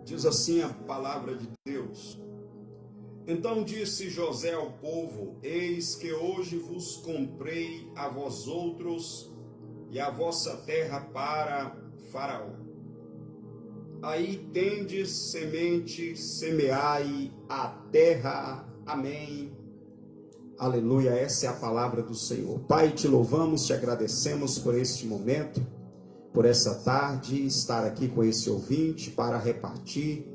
Diz assim a palavra de Deus. Então disse José ao povo: eis que hoje vos comprei a vós outros e a vossa terra para Faraó. Aí tendes semente, semeai a terra. Amém. Aleluia, essa é a palavra do Senhor. Pai, te louvamos, te agradecemos por este momento, por essa tarde, estar aqui com esse ouvinte para repartir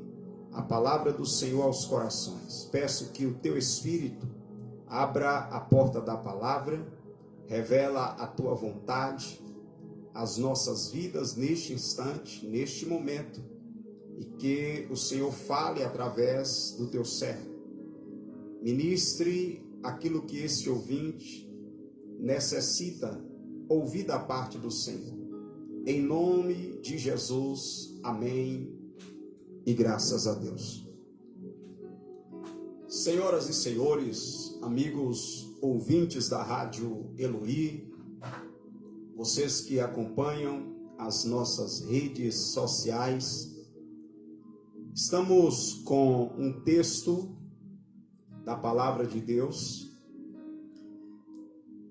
a palavra do Senhor aos corações. Peço que o teu Espírito abra a porta da palavra, revela a tua vontade, as nossas vidas neste instante, neste momento, e que o Senhor fale através do teu servo. Ministre aquilo que esse ouvinte necessita ouvir da parte do Senhor. Em nome de Jesus, amém e graças a Deus. Senhoras e senhores, amigos ouvintes da Rádio Eloí, vocês que acompanham as nossas redes sociais, estamos com um texto da palavra de Deus.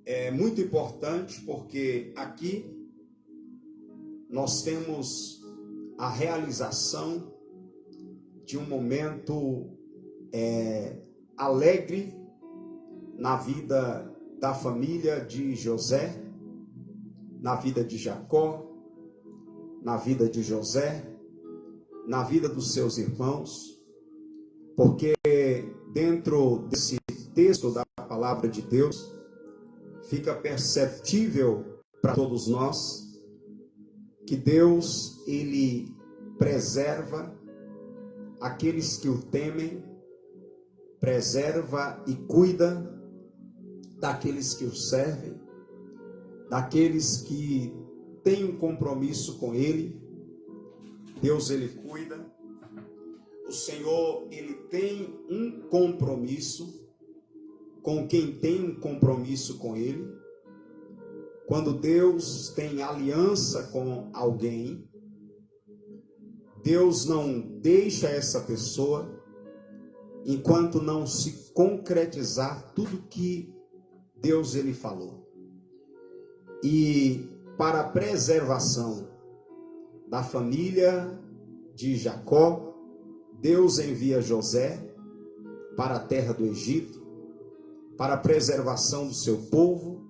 É muito importante porque aqui nós temos a realização de um momento alegre na vida da família de José, na vida de Jacó, na vida de José, na vida dos seus irmãos, porque dentro desse texto da palavra de Deus fica perceptível para todos nós que Deus, ele preserva aqueles que o temem, preserva e cuida daqueles que o servem, daqueles que têm um compromisso com ele. Deus, ele cuida. O Senhor, ele tem um compromisso com quem tem um compromisso com ele. Quando Deus tem aliança com alguém, Deus não deixa essa pessoa enquanto não se concretizar tudo que Deus ele falou. E para a preservação da família de Jacó, Deus envia José para a terra do Egito, para a preservação do seu povo,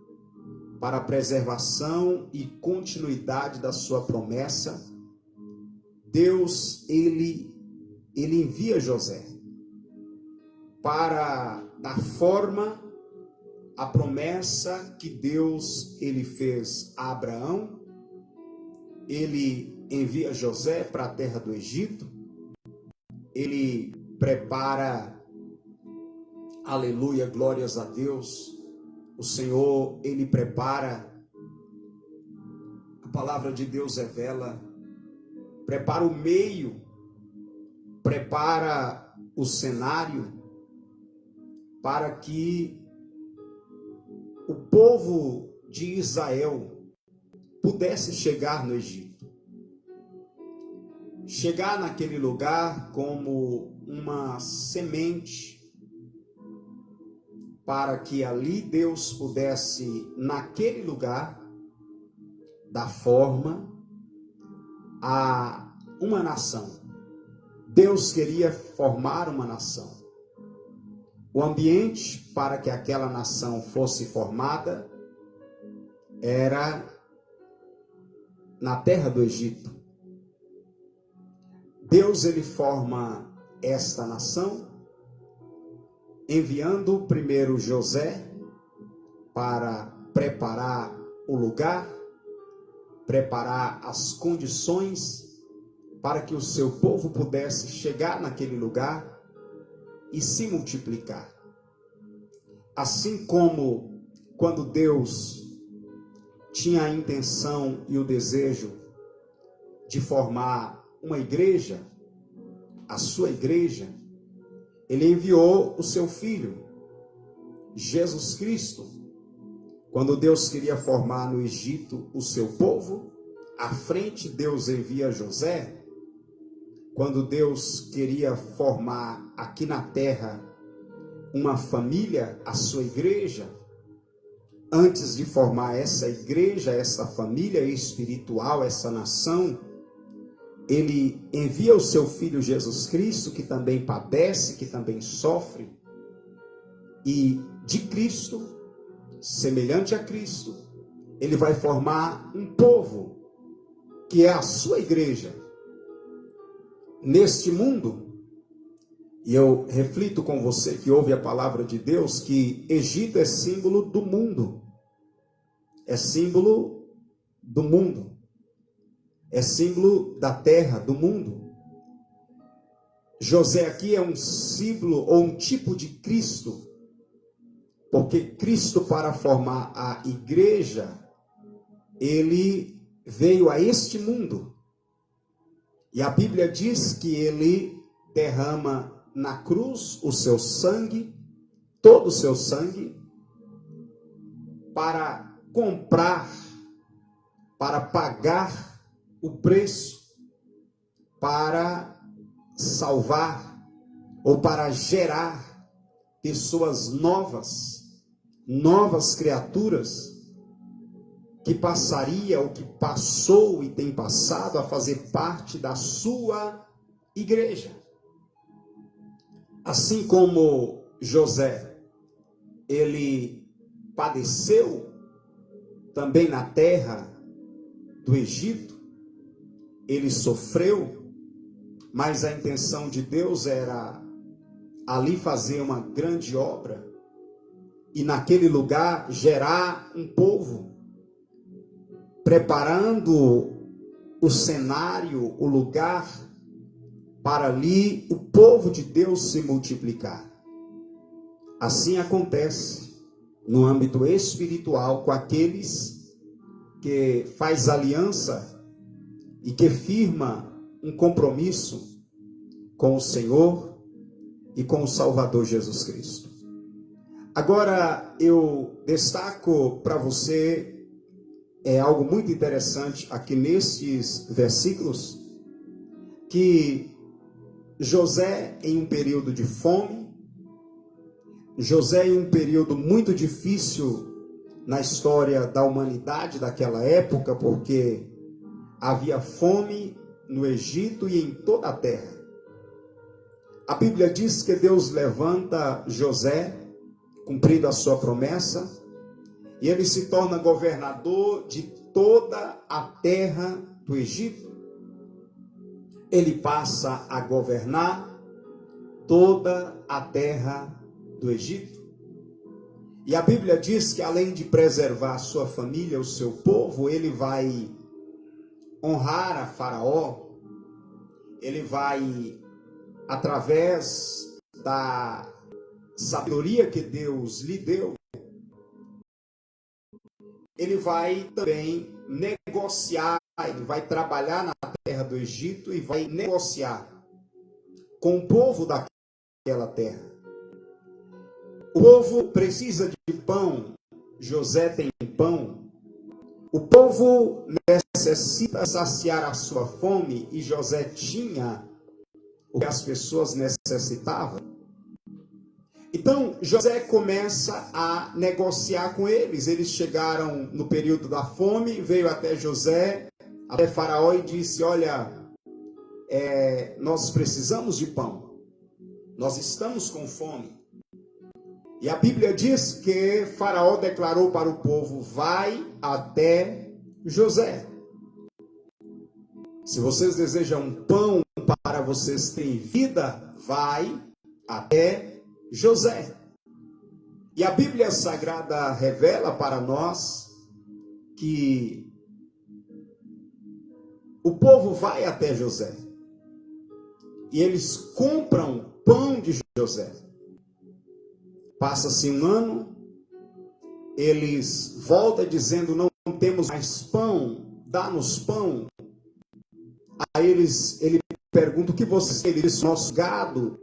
para a preservação e continuidade da sua promessa. Deus, ele envia José para dar forma à promessa que Deus, ele fez a Abraão. Ele envia José para a terra do Egito. Ele prepara, aleluia, glórias a Deus. O Senhor, ele prepara, a palavra de Deus revela, prepara o meio, prepara o cenário para que o povo de Israel pudesse chegar no Egito. Chegar naquele lugar como uma semente, para que ali Deus pudesse, naquele lugar, dar forma a uma nação. Deus queria formar uma nação. O ambiente para que aquela nação fosse formada era na terra do Egito. Deus, ele forma esta nação enviando primeiro José para preparar o lugar, preparar as condições para que o seu povo pudesse chegar naquele lugar e se multiplicar. Assim como quando Deus tinha a intenção e o desejo de formar uma igreja, a sua igreja, ele enviou o seu filho, Jesus Cristo. Quando Deus queria formar no Egito o seu povo, à frente Deus envia José. quando Deus queria formar aqui na terra uma família, a sua igreja, antes de formar essa igreja, essa família espiritual, essa nação, ele envia o seu Filho Jesus Cristo, que também padece, que também sofre, e de Cristo, semelhante a Cristo, ele vai formar um povo, que é a sua igreja, neste mundo. E eu reflito com você que ouve a palavra de Deus, que Egito é símbolo do mundo, é símbolo do mundo, é símbolo da terra, do mundo. José aqui é um símbolo ou um tipo de Cristo, porque Cristo, para formar a igreja, ele veio a este mundo. E a Bíblia diz que ele derrama na cruz o seu sangue, todo o seu sangue, para comprar, para pagar o preço, para salvar ou para gerar pessoas novas criaturas, que passaria ou que passou e tem passado a fazer parte da sua igreja. Assim como José, ele padeceu também na terra do Egito, ele sofreu, mas a intenção de Deus era ali fazer uma grande obra e naquele lugar gerar um povo, preparando o cenário, o lugar para ali o povo de Deus se multiplicar. Assim acontece no âmbito espiritual com aqueles que faz aliança e que firma um compromisso com o Senhor e com o Salvador Jesus Cristo. Agora eu destaco para você algo muito interessante aqui nestes versículos, que José, em um período de fome, José em um período muito difícil na história da humanidade daquela época, porque havia fome no Egito e em toda a terra. A Bíblia diz que Deus levanta José, cumprindo a sua promessa, e ele se torna governador de toda a terra do Egito. Ele passa a governar toda a terra do Egito. E a Bíblia diz que, além de preservar a sua família, o seu povo, ele vai honrar a Faraó. Ele vai, através da sabedoria que Deus lhe deu, ele vai também negociar, ele vai trabalhar na terra do Egito e vai negociar com o povo daquela terra. O povo precisa de pão, José tem pão. O povo necessita saciar a sua fome e José tinha o que as pessoas necessitavam. Então, José começa a negociar com eles. Eles chegaram no período da fome, veio até José, até Faraó e disse: olha, nós precisamos de pão, nós estamos com fome. E a Bíblia diz que Faraó declarou para o povo: vai até José. Se vocês desejam pão para vocês terem vida, vai até José. E a Bíblia Sagrada revela para nós que o povo vai até José e eles compram pão de José. Passa-se um ano, eles voltam dizendo: não temos mais pão, dá-nos pão. Aí ele pergunta: o que vocês querem? Ele diz: nosso gado.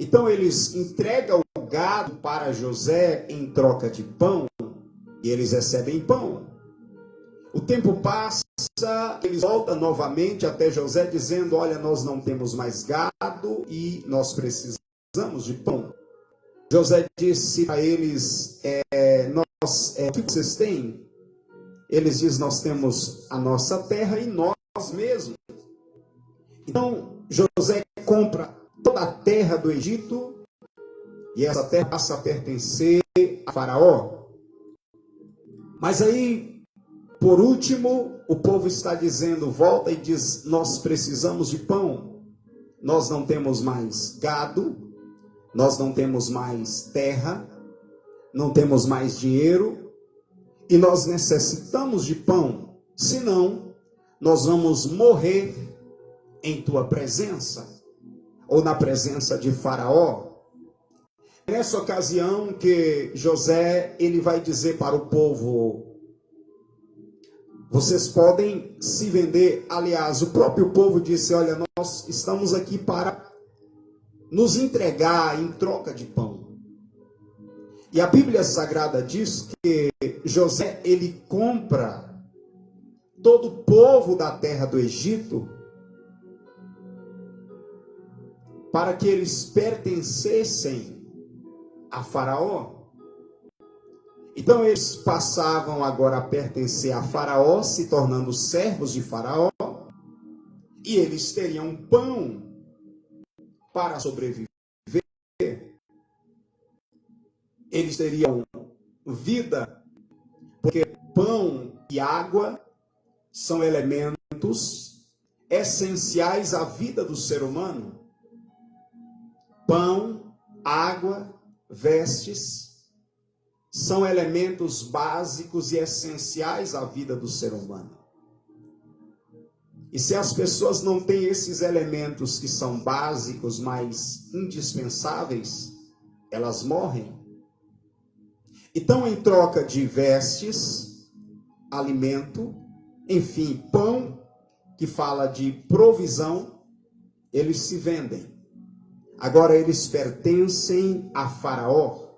Então eles entregam o gado para José em troca de pão, e eles recebem pão. O tempo passa, eles voltam novamente até José dizendo: olha, nós não temos mais gado e nós precisamos de pão. José disse para eles: o que vocês têm? Eles dizem: nós temos a nossa terra e nós mesmos. Então José compra toda a terra do Egito e essa terra passa a pertencer a Faraó. Mas aí, por último, o povo está dizendo, volta e diz: nós precisamos de pão. Nós não temos mais gado, nós não temos mais terra, não temos mais dinheiro, e nós necessitamos de pão, senão nós vamos morrer em tua presença, ou na presença de Faraó. Nessa ocasião que José, ele vai dizer para o povo: vocês podem se vender. Aliás, o próprio povo disse: olha, nós estamos aqui para nos entregar em troca de pão. E a Bíblia Sagrada diz que José, ele compra todo o povo da terra do Egito para que eles pertencessem a Faraó. Então eles passavam agora a pertencer a Faraó, se tornando servos de Faraó, e eles teriam pão para sobreviver. Eles teriam vida, porque pão e água são elementos essenciais à vida do ser humano. Pão, água, vestes são elementos básicos e essenciais à vida do ser humano. E se as pessoas não têm esses elementos que são básicos, mas indispensáveis, elas morrem. Então, em troca de vestes, alimento, enfim, pão, que fala de provisão, eles se vendem. Agora eles pertencem a Faraó.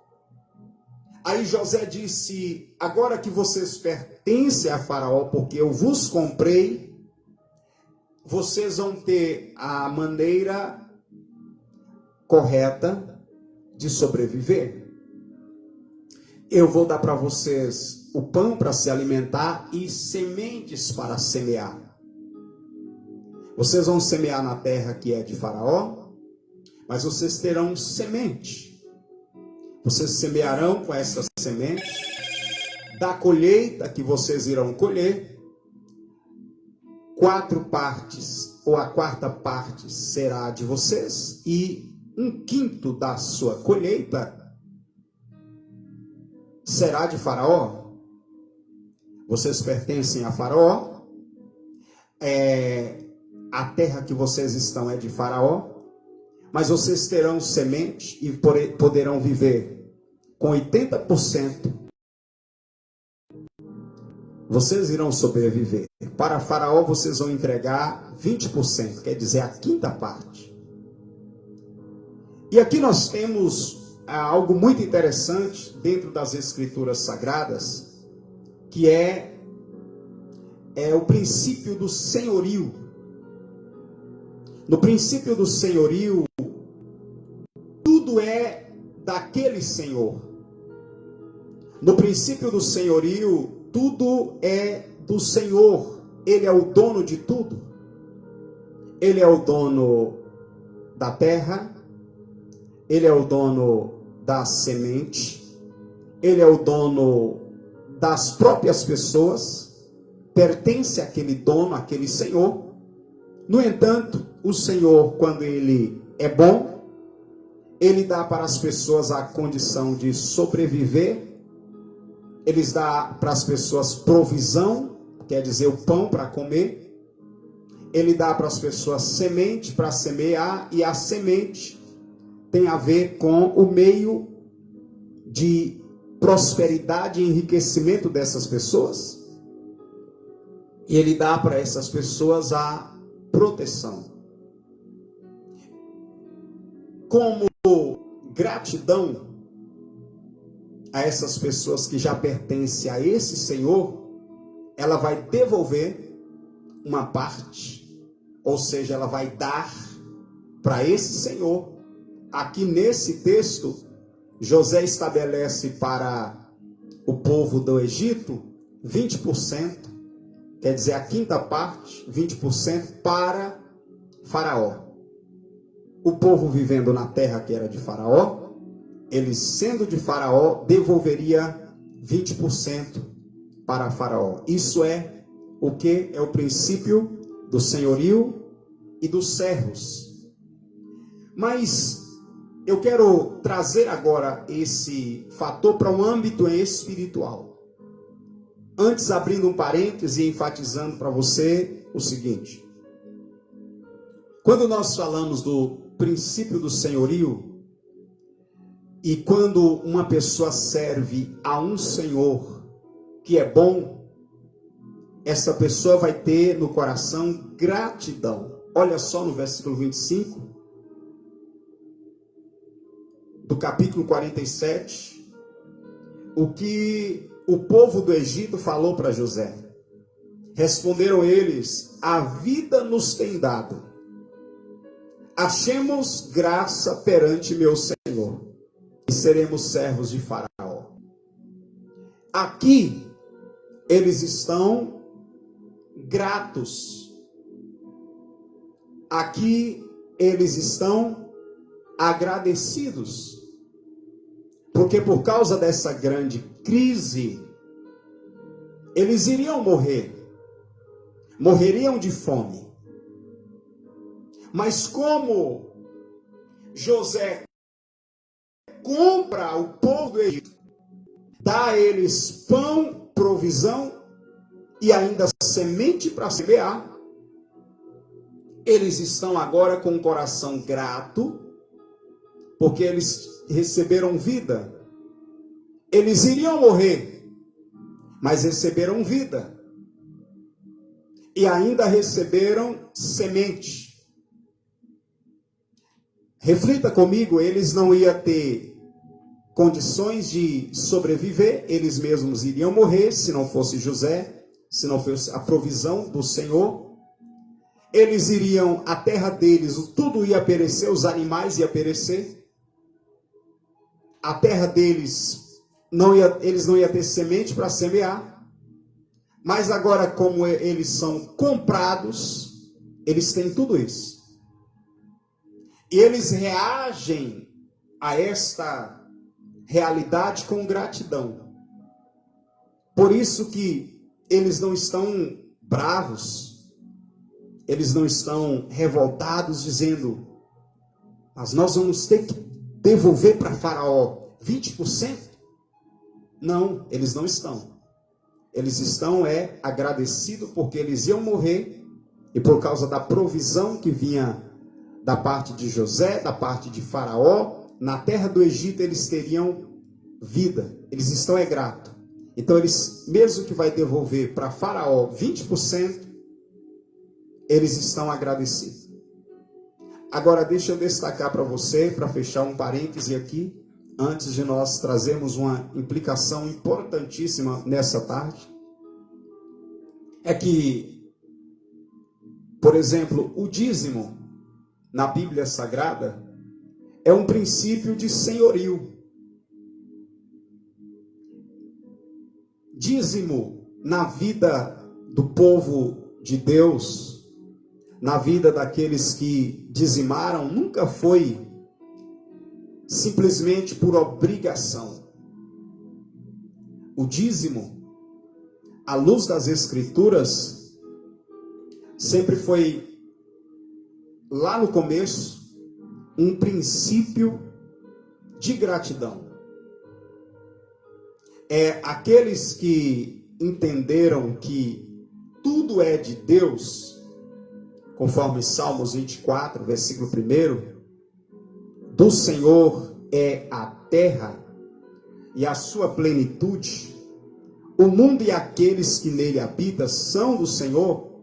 Aí José disse: agora que vocês pertencem a Faraó, porque eu vos comprei, vocês vão ter a maneira correta de sobreviver. Eu vou dar para vocês o pão para se alimentar e sementes para semear. Vocês vão semear na terra que é de Faraó, mas vocês terão semente. Vocês semearão com essa semente. Da colheita que vocês irão colher, 4 partes, ou a 4ª parte será de vocês, e 1/5 da sua colheita será de Faraó. Vocês pertencem a Faraó. A terra que vocês estão é de Faraó. Mas vocês terão semente e poderão viver com 80%. Vocês irão sobreviver. Para Faraó vocês vão entregar 20%, quer dizer, a 5ª parte. E aqui nós temos algo muito interessante dentro das Escrituras Sagradas, que é o princípio do senhorio. No princípio do senhorio, tudo é daquele Senhor. No princípio do senhorio, tudo é do Senhor. Ele é o dono de tudo. Ele é o dono da terra. Ele é o dono da semente. Ele é o dono das próprias pessoas. Pertence àquele dono, àquele Senhor. No entanto, o Senhor, quando Ele é bom, Ele dá para as pessoas a condição de sobreviver. Ele dá para as pessoas provisão, quer dizer, o pão para comer. Ele dá para as pessoas semente para semear, e a semente tem a ver com o meio de prosperidade e enriquecimento dessas pessoas. E Ele dá para essas pessoas a proteção. Como gratidão a essas pessoas que já pertencem a esse Senhor, ela vai devolver uma parte, ou seja, ela vai dar para esse senhor. Aqui nesse texto, José estabelece para o povo do Egito 20%, quer dizer, a quinta parte, 20% para Faraó. O povo vivendo na terra que era de Faraó, ele sendo de Faraó, devolveria 20% para Faraó. Isso é o que? É o princípio do senhorio e dos servos. Mas eu quero trazer agora esse fator para um âmbito espiritual. Antes, abrindo um parêntese e enfatizando para você o seguinte. Quando nós falamos do princípio do senhorio, e quando uma pessoa serve a um senhor que é bom, essa pessoa vai ter no coração gratidão. Olha só no versículo 25 do capítulo 47, o que o povo do Egito falou para José. Responderam eles: a vida nos tem dado, achemos graça perante meu Senhor, e seremos servos de Faraó. Aqui eles estão gratos. Aqui eles estão agradecidos. Porque por causa dessa grande crise, eles iriam morrer. Morreriam de fome. Mas como José compra o povo do Egito, dá a eles pão, provisão e ainda semente para semear, eles estão agora com o coração grato, porque eles receberam vida. Eles iriam morrer, mas receberam vida. E ainda receberam semente. Reflita comigo, eles não iam ter condições de sobreviver, eles mesmos iriam morrer, se não fosse José, se não fosse a provisão do Senhor. Eles iriam, a terra deles, tudo ia perecer, os animais iam perecer. A terra deles, eles não iam ter semente para semear. Mas agora, como eles são comprados, eles têm tudo isso. E eles reagem a esta realidade com gratidão. Por isso que eles não estão bravos, eles não estão revoltados, dizendo: mas nós vamos ter que devolver para Faraó 20%? Não, eles não estão. Eles estão agradecidos porque eles iam morrer, e por causa da provisão que vinha da parte de José, da parte de Faraó, na terra do Egito eles teriam vida. Eles estão gratos. Então eles, mesmo que vai devolver para Faraó 20%, eles estão agradecidos. Agora deixa eu destacar para você, para fechar um parêntese aqui, antes de nós trazermos uma implicação importantíssima nessa tarde. É que, por exemplo, o dízimo na Bíblia Sagrada é um princípio de senhorio. Dízimo na vida do povo de Deus, na vida daqueles que dizimaram, nunca foi simplesmente por obrigação. O dízimo, à luz das Escrituras, sempre foi, lá no começo, um princípio de gratidão. Aqueles que entenderam que tudo é de Deus, conforme Salmos 24, versículo 1, do Senhor é a terra e a sua plenitude, o mundo e aqueles que nele habitam são do Senhor.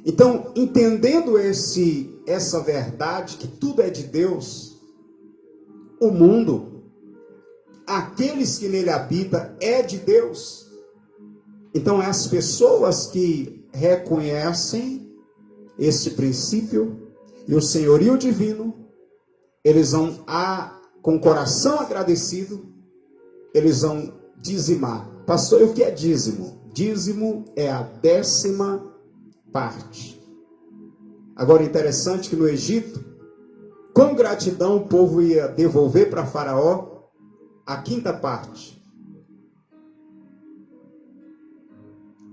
Então, entendendo essa verdade, que tudo é de Deus, o mundo, aqueles que nele habitam, é de Deus. Então, as pessoas que reconhecem este princípio e o senhorio divino, eles vão, com o coração agradecido, eles vão dizimar. Pastor, e o que é dízimo? Dízimo é a 10ª parte. Agora, interessante que no Egito, com gratidão, o povo ia devolver para Faraó a 5ª parte.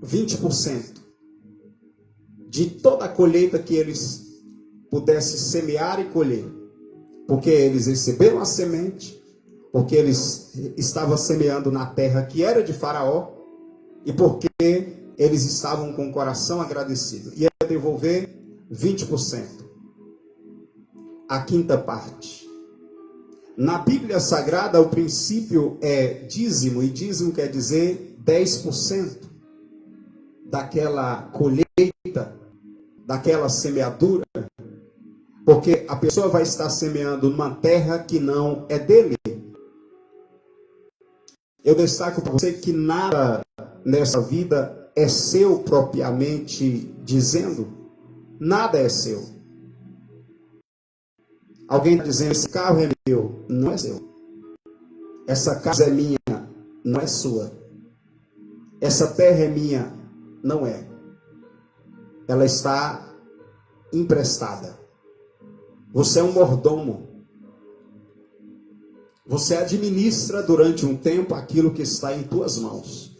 20% de toda a colheita que eles pudessem semear e colher. Porque eles receberam a semente, porque eles estavam semeando na terra que era de Faraó, e porque eles estavam com o coração agradecido. Ia devolver 20%. A 5ª parte. Na Bíblia Sagrada, o princípio é dízimo, e dízimo quer dizer 10% daquela colheita, daquela semeadura, porque a pessoa vai estar semeando numa terra que não é dele. Eu destaco para você que nada nessa vida é seu propriamente dizendo. Nada é seu. Alguém está dizendo, esse carro é meu. Não é seu. Essa casa é minha. Não é sua. Essa terra é minha. Não é. Ela está emprestada. Você é um mordomo. Você administra durante um tempo aquilo que está em tuas mãos.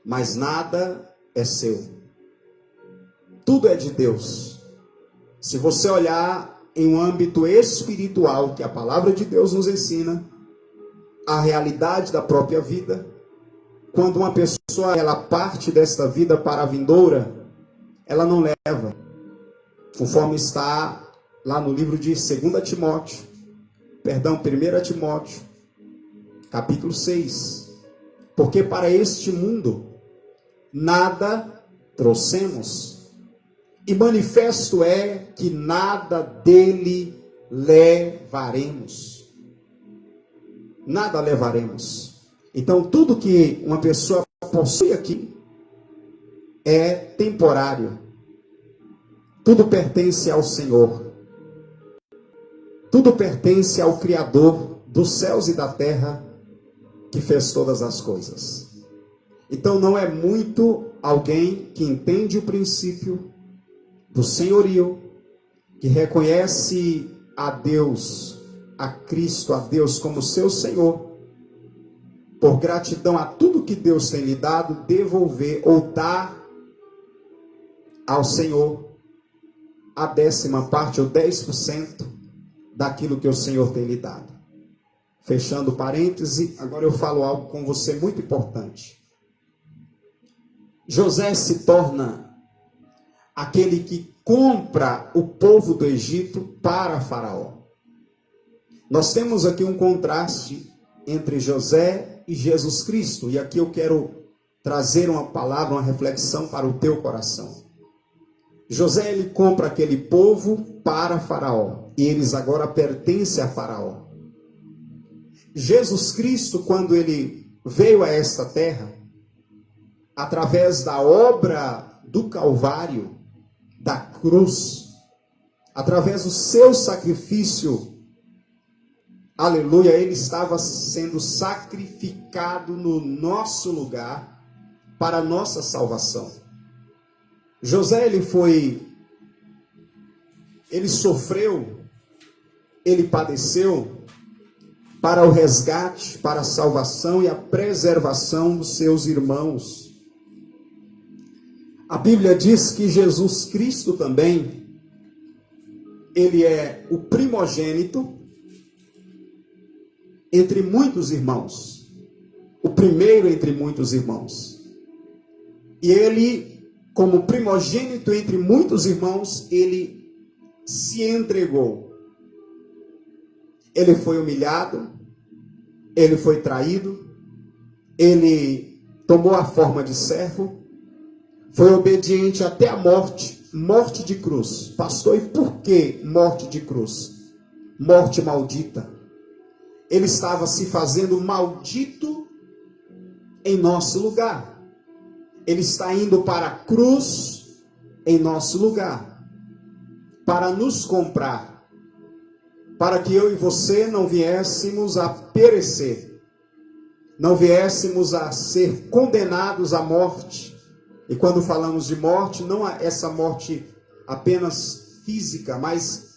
Mas nada é seu. Tudo é de Deus. Se você olhar em um âmbito espiritual, que a palavra de Deus nos ensina, a realidade da própria vida, quando uma pessoa ela parte desta vida para a vindoura, ela não leva, conforme está lá no livro de 1 Timóteo, capítulo 6. Porque para este mundo nada trouxemos, e manifesto é que nada dele levaremos. Nada levaremos. Então tudo que uma pessoa possui aqui é temporário. Tudo pertence ao Senhor. Tudo pertence ao Criador dos céus e da terra, que fez todas as coisas. Então não é muito alguém que entende o princípio do senhorio, que reconhece a Deus, a Cristo, a Deus como seu Senhor, por gratidão a tudo que Deus tem lhe dado, devolver ou dar ao Senhor a 10ª parte ou 10% daquilo que o Senhor tem lhe dado. Fechando parêntese, agora eu falo algo com você muito importante. José se torna aquele que compra o povo do Egito para Faraó. Nós temos aqui um contraste entre José e Jesus Cristo, e aqui eu quero trazer uma palavra, uma reflexão para o teu coração. José, ele compra aquele povo para Faraó, e eles agora pertencem a Faraó. Jesus Cristo, quando ele veio a esta terra, através da obra do Calvário, da cruz, através do seu sacrifício, aleluia, ele estava sendo sacrificado no nosso lugar, para a nossa salvação. José, ele sofreu, ele padeceu para o resgate, para a salvação e a preservação dos seus irmãos. A Bíblia diz que Jesus Cristo também, ele é o primogênito entre muitos irmãos. O primeiro entre muitos irmãos. E ele, como primogênito entre muitos irmãos, ele se entregou. Ele foi humilhado, ele foi traído, ele tomou a forma de servo, foi obediente até a morte, morte de cruz. Pastor, e por que morte de cruz? Morte maldita. Ele estava se fazendo maldito em nosso lugar. Ele está indo para a cruz em nosso lugar, para nos comprar, para que eu e você não viéssemos a perecer, não viéssemos a ser condenados à morte. E quando falamos de morte, não essa morte apenas física, mas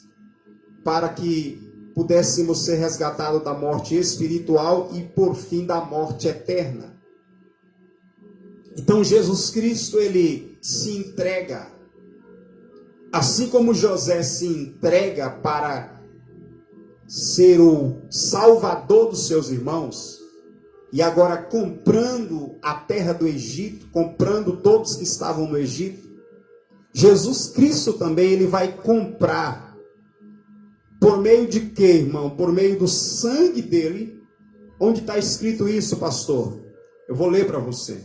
para que pudéssemos ser resgatados da morte espiritual e por fim da morte eterna. Então Jesus Cristo, ele se entrega, assim como José se entrega para ser o salvador dos seus irmãos, e agora comprando a terra do Egito, comprando todos que estavam no Egito, Jesus Cristo também ele vai comprar, por meio de quê, irmão? Por meio do sangue dele. Onde está escrito isso, pastor? Eu vou ler para você.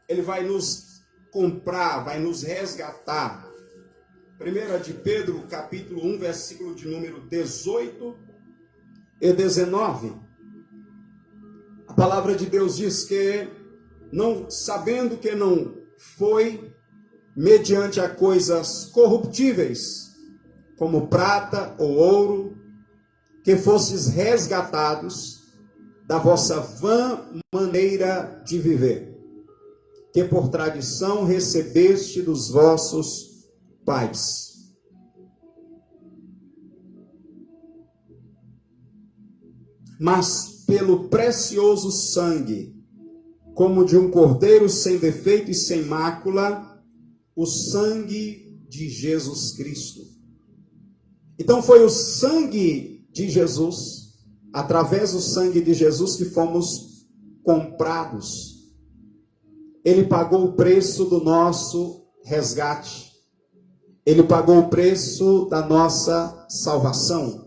Ele vai nos comprar, vai nos resgatar. 1 de Pedro, capítulo 1, versículo de número 18 e 19. A palavra de Deus diz que, não sabendo que não foi mediante a coisas corruptíveis, como prata ou ouro, que fostes resgatados da vossa vã maneira de viver, que por tradição recebeste dos vossos pais. Mas pelo precioso sangue, como de um cordeiro sem defeito e sem mácula, o sangue de Jesus Cristo. Então foi o sangue de Jesus, através do sangue de Jesus que fomos comprados. Ele pagou o preço do nosso resgate. Ele pagou o preço da nossa salvação.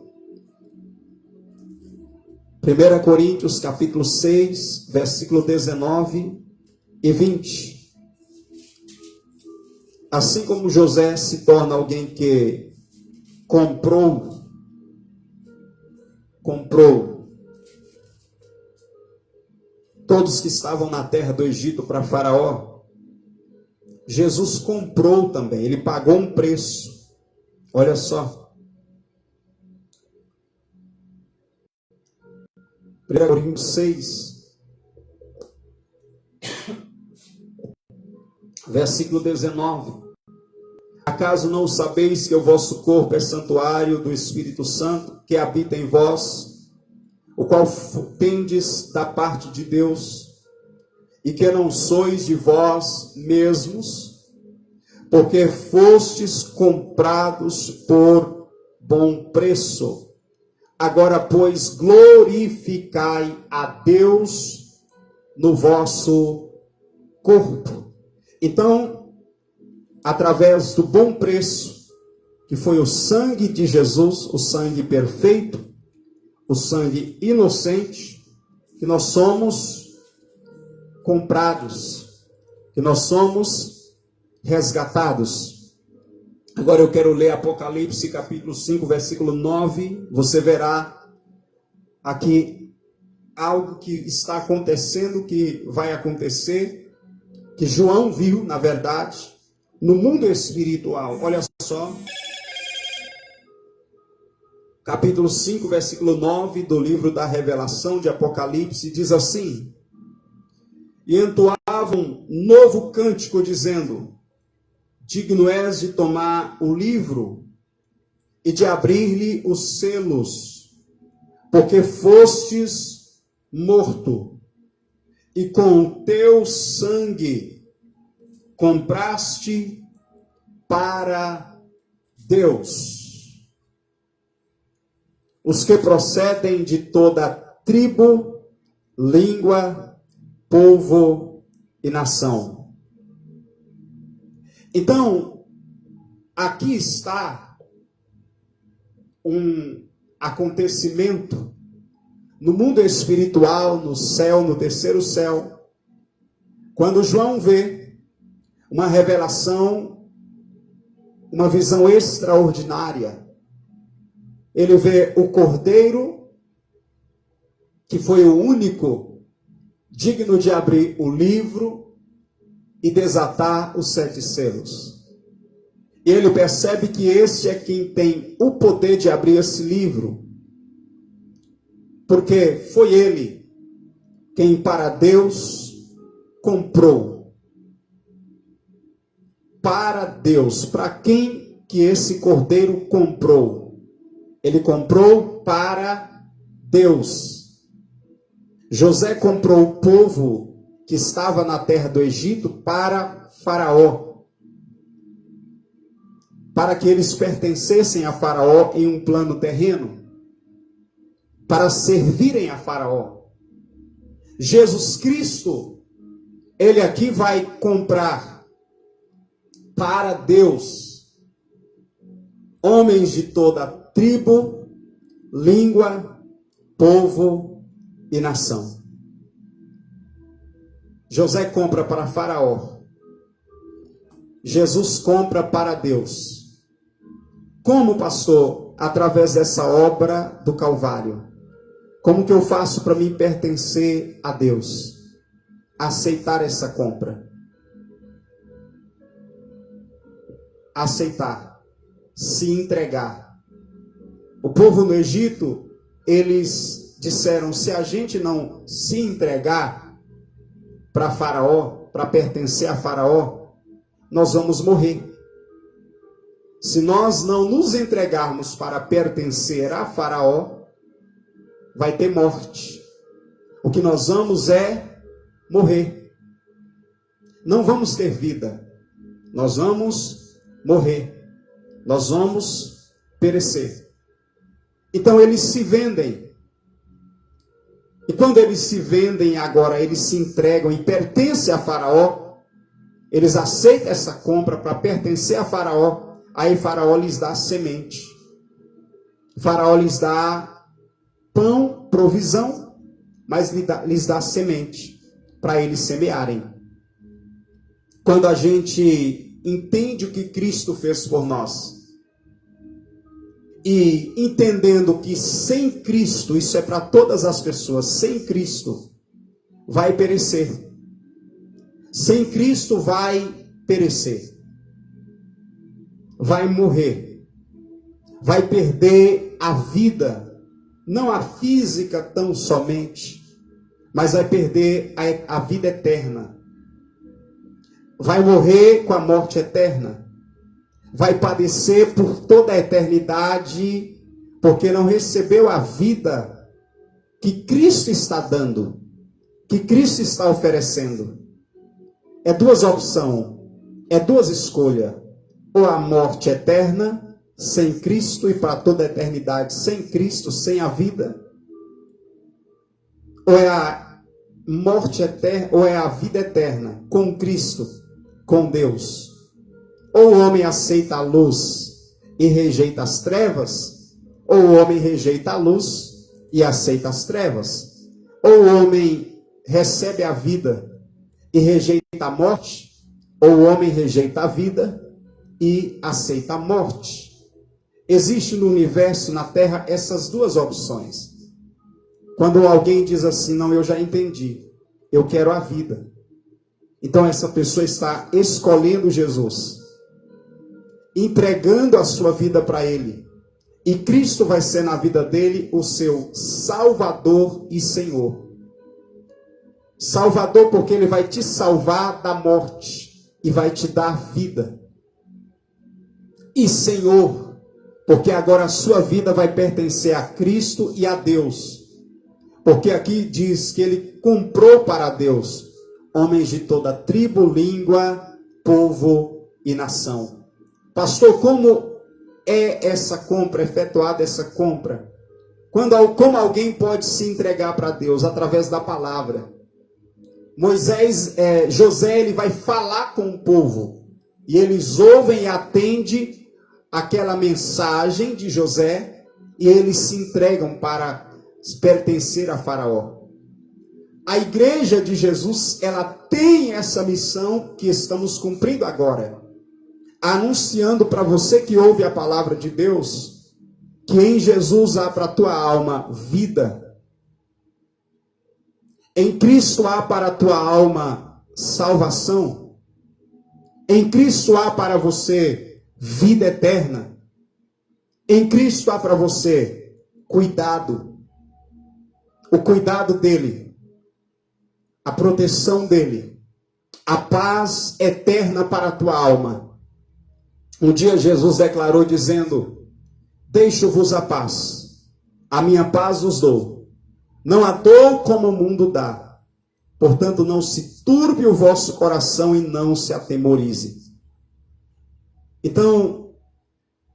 1 Coríntios capítulo 6, versículo 19 e 20. Assim como José se torna alguém que comprou todos que estavam na terra do Egito para Faraó, Jesus comprou também, ele pagou um preço. Olha só. 1 Coríntios 6, versículo 19. Acaso não sabeis que o vosso corpo é santuário do Espírito Santo, que habita em vós, o qual tendes da parte de Deus, e que não sois de vós mesmos, porque fostes comprados por bom preço. Agora, pois, glorificai a Deus no vosso corpo. Então, através do bom preço, que foi o sangue de Jesus, o sangue perfeito, o sangue inocente, que nós somos comprados, que nós somos resgatados. Agora eu quero ler Apocalipse capítulo 5, versículo 9. Você verá aqui algo que está acontecendo, que vai acontecer, que João viu, na verdade, no mundo espiritual. Olha só. Capítulo 5, versículo 9 do livro da Revelação de Apocalipse diz assim: E entoavam um novo cântico, dizendo: Digno és de tomar o livro e de abrir-lhe os selos, porque fostes morto, e com o teu sangue compraste para Deus os que procedem de toda tribo, língua, povo e nação. Então, aqui está um acontecimento no mundo espiritual, no céu, no terceiro céu, quando João vê uma revelação, uma visão extraordinária. Ele vê o Cordeiro, que foi o único digno de abrir o livro, e desatar os 7 selos. E ele percebe que este é quem tem o poder de abrir esse livro, porque foi ele quem para Deus comprou. Para Deus, para quem que esse cordeiro comprou? Ele comprou para Deus. José comprou o povo que estava na terra do Egito para Faraó, para que eles pertencessem a Faraó em um plano terreno, para servirem a Faraó. Jesus Cristo, ele aqui vai comprar para Deus homens de toda tribo, língua, povo e nação. José compra para Faraó. Jesus compra para Deus. Como, pastor? Através dessa obra do Calvário. Como que eu faço para me pertencer a Deus? Aceitar essa compra. Aceitar. Se entregar. O povo no Egito, eles disseram, se a gente não se entregar para Faraó, para pertencer a Faraó, nós vamos morrer. Se nós não nos entregarmos para pertencer a Faraó, vai ter morte. O que nós vamos é morrer. Não vamos ter vida. Nós vamos morrer. Nós vamos perecer. Então eles se vendem. E quando eles se vendem agora, eles se entregam e pertencem a Faraó, eles aceitam essa compra para pertencer a Faraó, aí Faraó lhes dá semente. Faraó lhes dá pão, provisão, mas lhes dá semente para eles semearem. Quando a gente entende o que Cristo fez por nós, e entendendo que sem Cristo, isso é para todas as pessoas, sem Cristo vai perecer. Sem Cristo vai perecer. Vai morrer. Vai perder a vida, não a física tão somente, mas vai perder a vida eterna. Vai morrer com a morte eterna. Vai padecer por toda a eternidade, porque não recebeu a vida que Cristo está dando, que Cristo está oferecendo. É 2 opções, é 2 escolhas. Ou a morte eterna, sem Cristo e para toda a eternidade, sem Cristo, sem a vida. Ou é a morte eterna, ou é a vida eterna, com Cristo, com Deus. Ou o homem aceita a luz e rejeita as trevas, ou o homem rejeita a luz e aceita as trevas. Ou o homem recebe a vida e rejeita a morte, ou o homem rejeita a vida e aceita a morte. Existe no universo, na Terra, essas 2 opções. Quando alguém diz assim, não, eu já entendi, eu quero a vida. Então essa pessoa está escolhendo Jesus, entregando a sua vida para Ele. E Cristo vai ser na vida dele o seu Salvador e Senhor. Salvador porque Ele vai te salvar da morte e vai te dar vida. E Senhor, porque agora a sua vida vai pertencer a Cristo e a Deus. Porque aqui diz que Ele comprou para Deus homens de toda tribo, língua, povo e nação. Pastor, como é essa compra, efetuada essa compra? Como alguém pode se entregar para Deus? Através da palavra. José, ele vai falar com o povo. E eles ouvem e atendem aquela mensagem de José. E eles se entregam para pertencer a Faraó. A igreja de Jesus, ela tem essa missão que estamos cumprindo agora. Anunciando para você que ouve a palavra de Deus, que em Jesus há para a tua alma vida. Em Cristo há para a tua alma salvação. Em Cristo há para você vida eterna. Em Cristo há para você cuidado. O cuidado dele, a proteção dele, a paz eterna para a tua alma. Um dia Jesus declarou dizendo: deixo-vos a paz, a minha paz vos dou. Não a dou como o mundo dá. Portanto, não se turbe o vosso coração e não se atemorize. Então,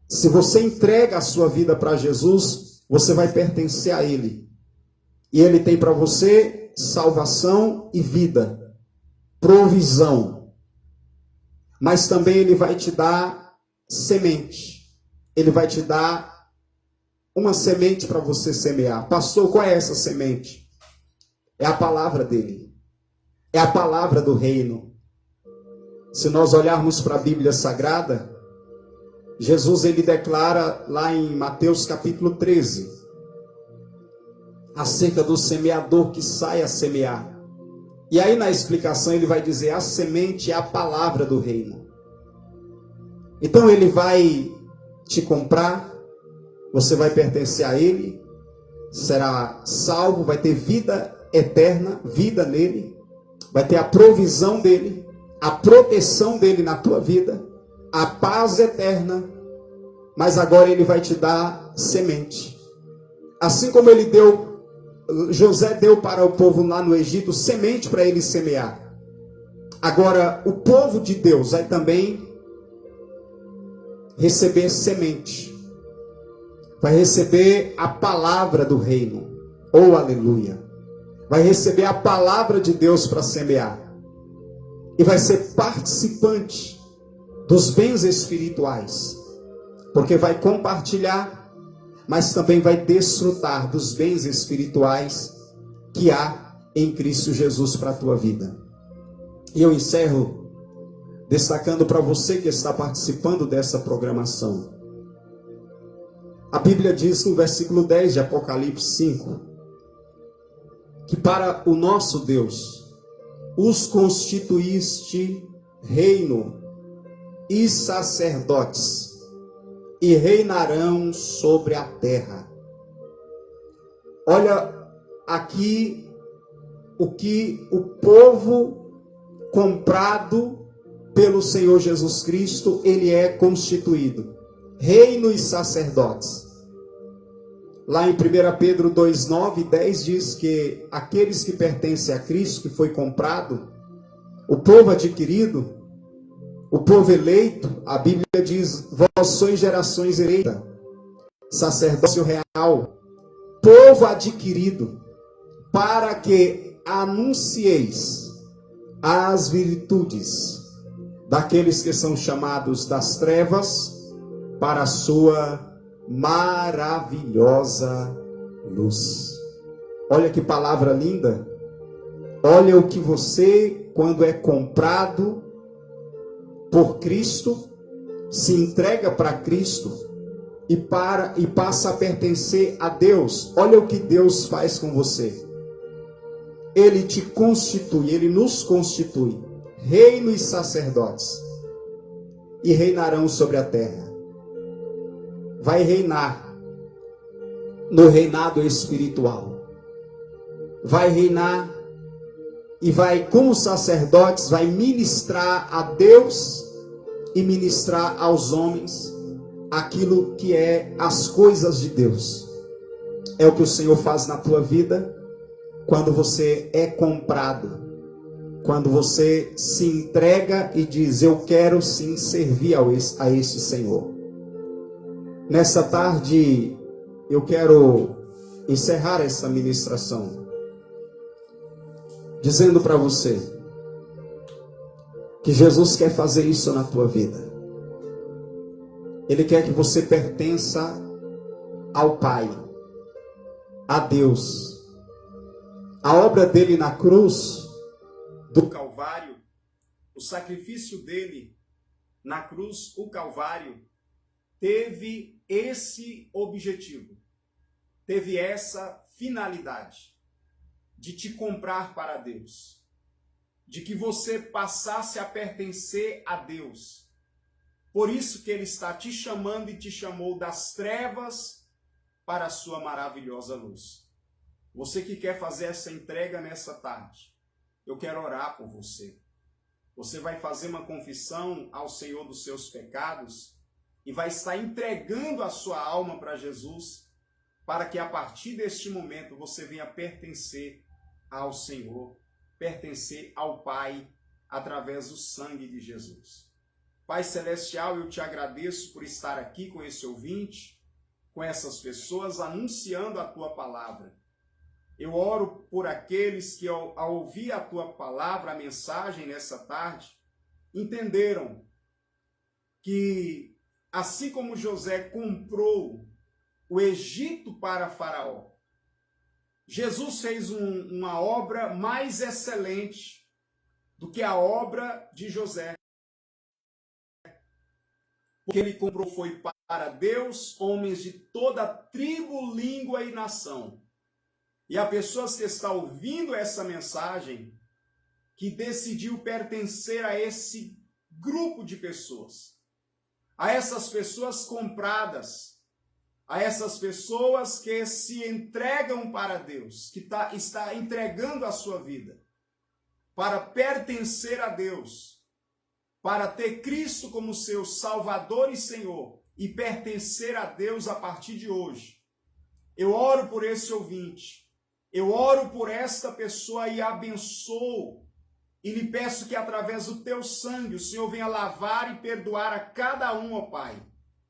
se você entrega a sua vida para Jesus, você vai pertencer a Ele. E Ele tem para você salvação e vida, provisão. Mas também Ele vai te dar semente. Ele vai te dar uma semente para você semear. Pastor, qual é essa semente? É a palavra dele. É a palavra do reino. Se nós olharmos para a Bíblia Sagrada, Jesus ele declara lá em Mateus capítulo 13, acerca do semeador que sai a semear. E aí na explicação ele vai dizer: a semente é a palavra do reino. Então ele vai te comprar, você vai pertencer a ele, será salvo, vai ter vida eterna, vida nele, vai ter a provisão dele, a proteção dele na tua vida, a paz eterna, mas agora ele vai te dar semente. Assim como ele deu, José deu para o povo lá no Egito semente para ele semear. Agora o povo de Deus vai também receber semente. Vai receber a palavra do reino. Oh, aleluia. Vai receber a palavra de Deus para semear. E vai ser participante dos bens espirituais. Porque vai compartilhar, mas também vai desfrutar dos bens espirituais que há em Cristo Jesus para a tua vida. E eu encerro destacando para você que está participando dessa programação. A Bíblia diz no versículo 10 de Apocalipse 5, que para o nosso Deus os constituíste reino e sacerdotes, e reinarão sobre a terra. Olha aqui o que o povo comprado pelo Senhor Jesus Cristo, ele é constituído. Reino e sacerdotes. Lá em 1 Pedro 2, 9 e 10 diz que aqueles que pertencem a Cristo, que foi comprado, o povo adquirido, o povo eleito, a Bíblia diz: vós sois gerações eleitas, sacerdócio real, povo adquirido, para que anuncieis as virtudes daqueles que são chamados das trevas para a sua maravilhosa luz. Olha que palavra linda. Olha o que você, quando é comprado por Cristo, se entrega para Cristo e passa a pertencer a Deus. Olha o que Deus faz com você. Ele te constitui, ele nos constitui reino e sacerdotes, e reinarão sobre a terra. Vai reinar no reinado espiritual. Vai reinar e vai, como sacerdotes, vai ministrar a Deus e ministrar aos homens aquilo que é as coisas de Deus. É o que o Senhor faz na tua vida quando você é comprado. Quando você se entrega e diz: eu quero sim servir a este Senhor. Nessa tarde, eu quero encerrar essa ministração dizendo para você que Jesus quer fazer isso na tua vida. Ele quer que você pertença ao Pai, a Deus. A obra dele na cruz do Calvário, o sacrifício dele na cruz, o Calvário, teve esse objetivo, teve essa finalidade de te comprar para Deus. de que você passasse a pertencer a Deus. Por isso que Ele está te chamando e te chamou das trevas para a sua maravilhosa luz. Você que quer fazer essa entrega nessa tarde, eu quero orar por você. Você vai fazer uma confissão ao Senhor dos seus pecados e vai estar entregando a sua alma para Jesus, para que a partir deste momento você venha pertencer ao Senhor, pertencer ao Pai, através do sangue de Jesus. Pai Celestial, eu te agradeço por estar aqui com esse ouvinte, com essas pessoas, anunciando a tua palavra. Eu oro por aqueles que, ao ouvir a tua palavra, a mensagem nessa tarde, entenderam que, assim como José comprou o Egito para Faraó, Jesus fez uma obra mais excelente do que a obra de José. Porque ele comprou foi para Deus homens de toda tribo, língua e nação. E há pessoas que estão ouvindo essa mensagem que decidiu pertencer a esse grupo de pessoas. A essas pessoas compradas. A essas pessoas que se entregam para Deus, que está entregando a sua vida para pertencer a Deus, para ter Cristo como seu Salvador e Senhor e pertencer a Deus a partir de hoje. Eu oro por esse ouvinte, eu oro por esta pessoa e abençoo e lhe peço que através do teu sangue o Senhor venha lavar e perdoar a cada um, ó Pai,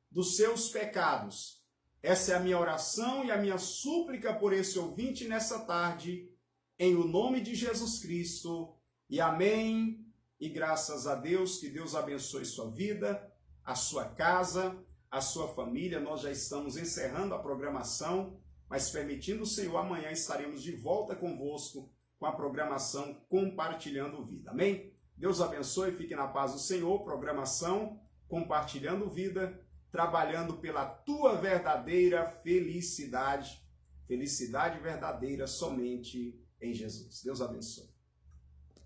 dos seus pecados. Essa é a minha oração e a minha súplica por esse ouvinte nessa tarde, em o nome de Jesus Cristo. E amém. E graças a Deus, que Deus abençoe sua vida, a sua casa, a sua família. Nós já estamos encerrando a programação, mas permitindo o Senhor, amanhã estaremos de volta convosco com a programação Compartilhando Vida. Amém? Deus abençoe, fique na paz do Senhor. Programação Compartilhando Vida, trabalhando pela tua verdadeira felicidade. Felicidade verdadeira somente em Jesus. Deus abençoe.